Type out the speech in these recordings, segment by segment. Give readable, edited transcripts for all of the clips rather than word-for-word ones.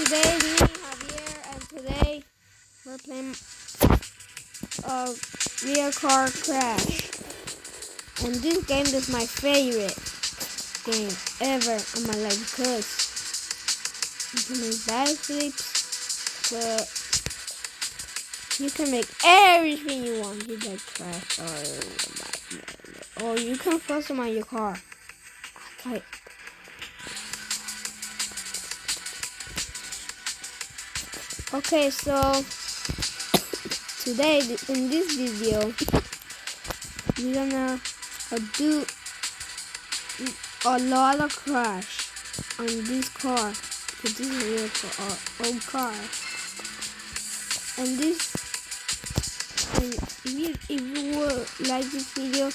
today me Javier, and today we're playing Real Car Crash. And this game is my favorite game ever in my life because you can make backflips, but you can make everything you want. You can crash or you can customize your car. Okay. Okay, so today in this video we're gonna do a lot of crash on this car, because this is real for our old car. And if you would like this video,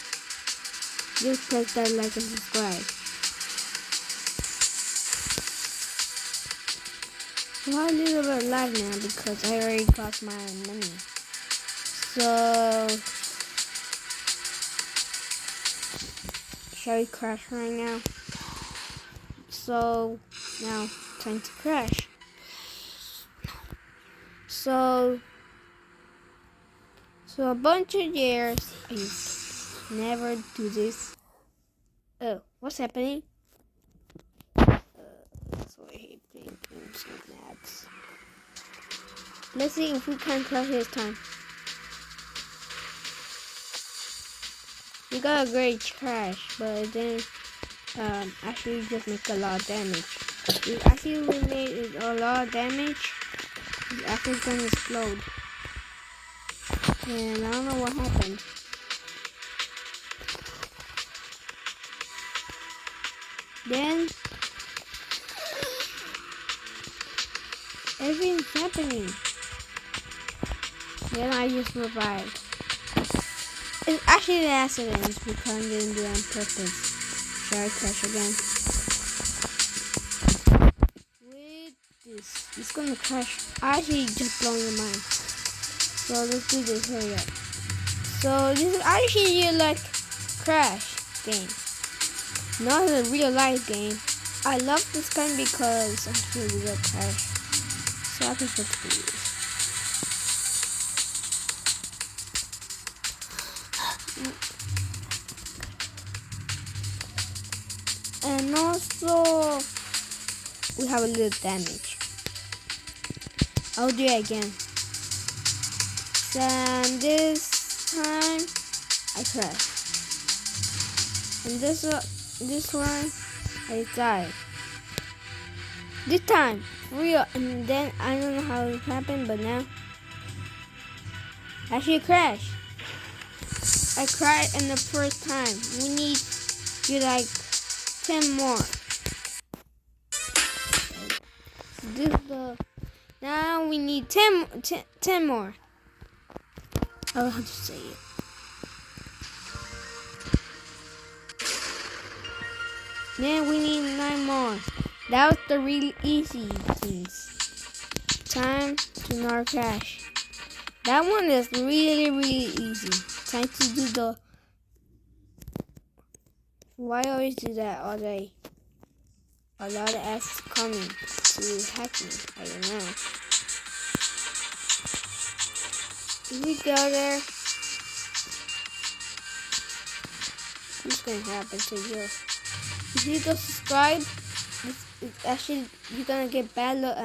just press that like and subscribe. So I'm a little bit live now because I already got my money. So shall we crash right now? So now time to crash. So a bunch of years I used to never do this. Oh, what's happening? That's why I hate playing games and ads. Let's see if we can crash this time. We got a great crash, but then actually just make a lot of damage. If actually we made a lot of damage, it's actually gonna explode. And I don't know what happened. Then everything's happening. Then I just revived. It's actually an accident because I didn't do it on purpose. Shall I crash again? With this, it's gonna crash. I actually just blown your mind. So let's do this. Hurry up. So this is actually like Crash game, not a real life game. I love this game because I'm really good Crash. So I can switch to this. And also, we have a little damage. I'll do it again. And this time, I crashed. And this one, I died. This time, real. And then I don't know how it happened, but now, I actually crashed. I cried in the first time. We need like 10 more. So this is the. Now we need 10 more. I'll have to say it. Then we need 9 more. That was the really easy things. Time to not crash. That one is really easy. Time to do the. Why always do that all day? A lot of ads coming to hack me. I don't know. If we go there, what's going to happen to you? If you go subscribe, it's actually you're gonna get bad luck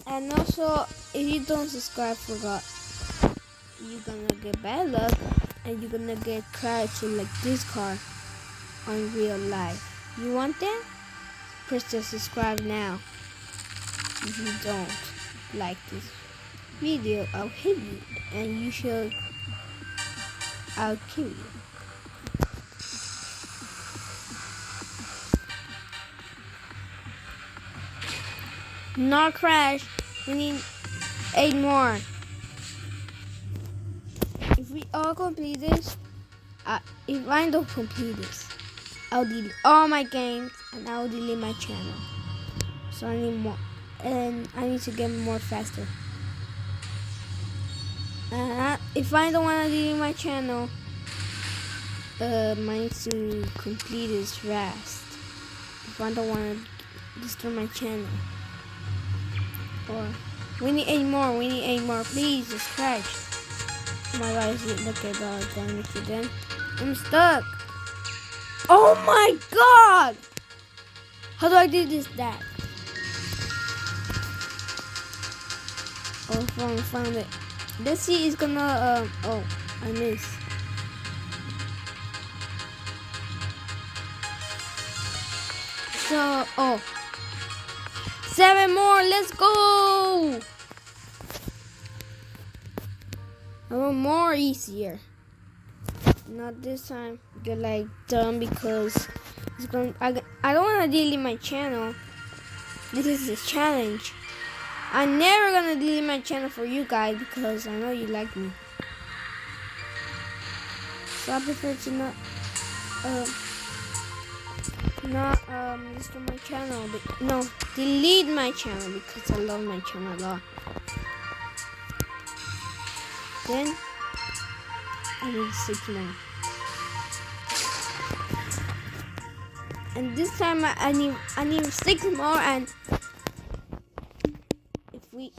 and also if you don't subscribe, forgot, you're gonna get bad luck and you're gonna get crashed like this car on real life. You want that? Press the subscribe now. If you don't like this video, I'll hit you and you should. I'll kill you. Not crash. We need 8 more. If we all complete this, if I don't complete this, I'll delete all my games and I'll delete my channel. So I need more. And I need to get more faster. If I don't want to delete my channel, mine to complete this fast. If I don't want to destroy my channel. Or we need 8 more. We need 8 more. Please, just crash. Oh my God! Look at the damage again. I'm stuck. Oh my God! How do I do this? That. Oh, found it. Let's see. It's gonna. Oh, I missed. So, 7 more. Let's go. I want more easier. Not this time. Get like done because it's going. I don't want to delete my channel. This is a challenge. I'm never gonna delete my channel for you guys because I know you like me. So I prefer to not destroy my channel. No, delete my channel because I love my channel a lot. Then I need 6 more. And this time I need 6 more, and if we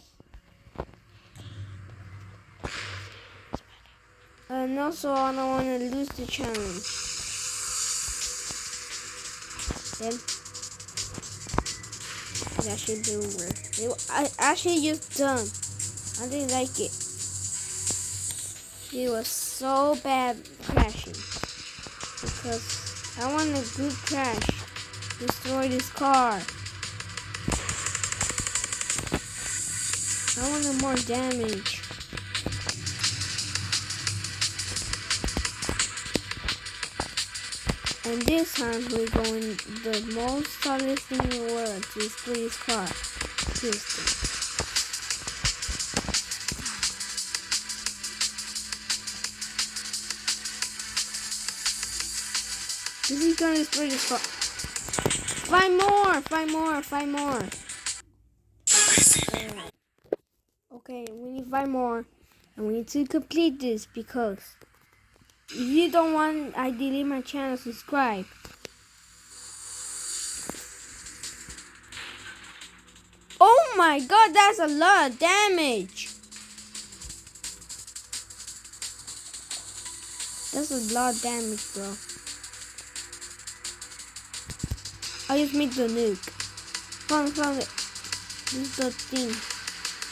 and also I don't want to lose the challenge. Then it's actually doing work. I actually just done. I didn't like it. It was so bad crashing because I want a good crash. Destroy this car. I want more damage. And this time we're going the most hardest thing in the world to destroy this car. This thing. This is gonna destroy this car. 5 more! 5 more! 5 more! Okay, we need 5 more. And we need to complete this because if you don't want I delete my channel, subscribe. Oh my God, that's a lot of damage. That's a lot of damage, bro. I just made the nuke. Found it. This is the thing.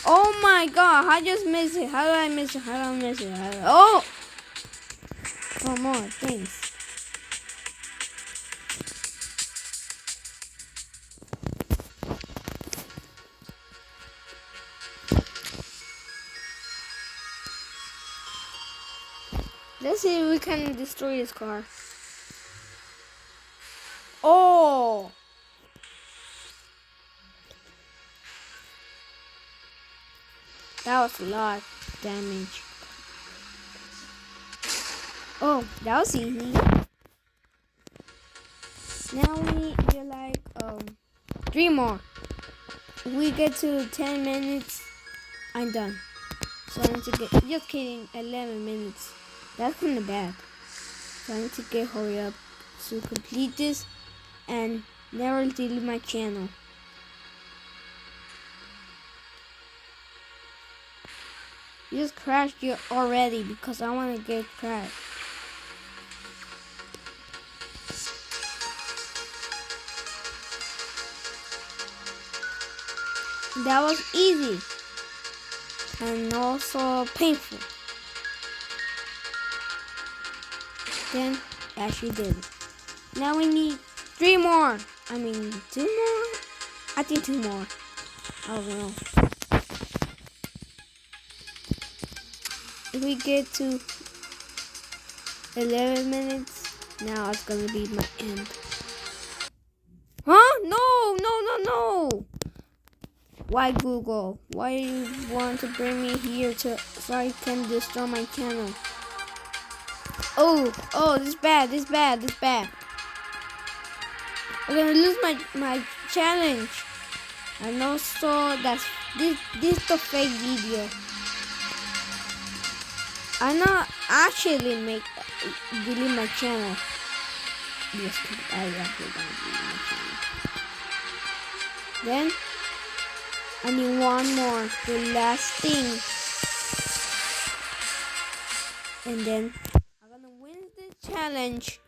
Oh my God, I just missed it. How did I miss it? How did I miss it? Oh! 4 more, thanks. Let's see if we can destroy this car. Oh! That was a lot of damage. Oh, that was easy. Now we need like 3 more. If we get to 10 minutes, I'm done. So I need to get, just kidding, 11 minutes. That's kind of bad. So I need to hurry up to complete this and never delete my channel. You just crashed it already because I want to get crashed. That was easy and also painful. Then I actually did it. Now we need 3 more. I mean 2 more? I think 2 more. I don't know. If we get to 11 minutes, now it's gonna be my end. Huh? No! Why Google? Why you want to bring me here so I can destroy my channel? Oh, this is bad. I'm gonna lose my challenge. And also this the fake video. I not actually make delete my channel. Yes, I actually gonna delete my channel. Then I need one more, the last thing, and then I'm gonna win the challenge.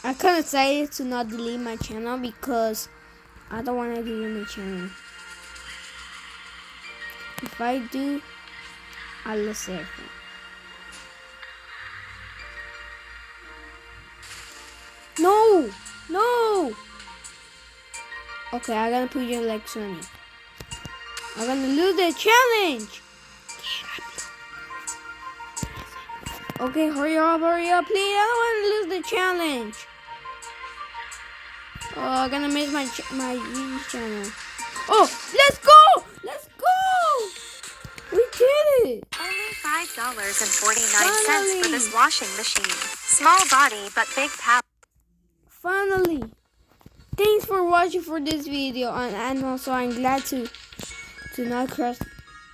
I kinda decided to not delete my channel because I don't wanna delete my channel. If I do, I lose everything. No! No! Okay, I'm gonna put you like Sonny. I'm gonna lose the challenge! Okay, hurry up, please. I don't wanna lose the challenge. Oh, I'm gonna miss my YouTube channel. Oh, let's go! Let's go! We did it! Only $5.49 for this washing machine. Small body but big power. Finally! Thanks for watching for this video, and also I'm glad to not crash.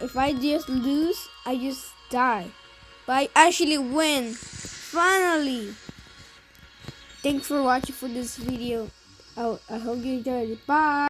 If I just lose, I just die. But I actually win. Finally! Thanks for watching for this video. I hope you enjoyed it. Bye!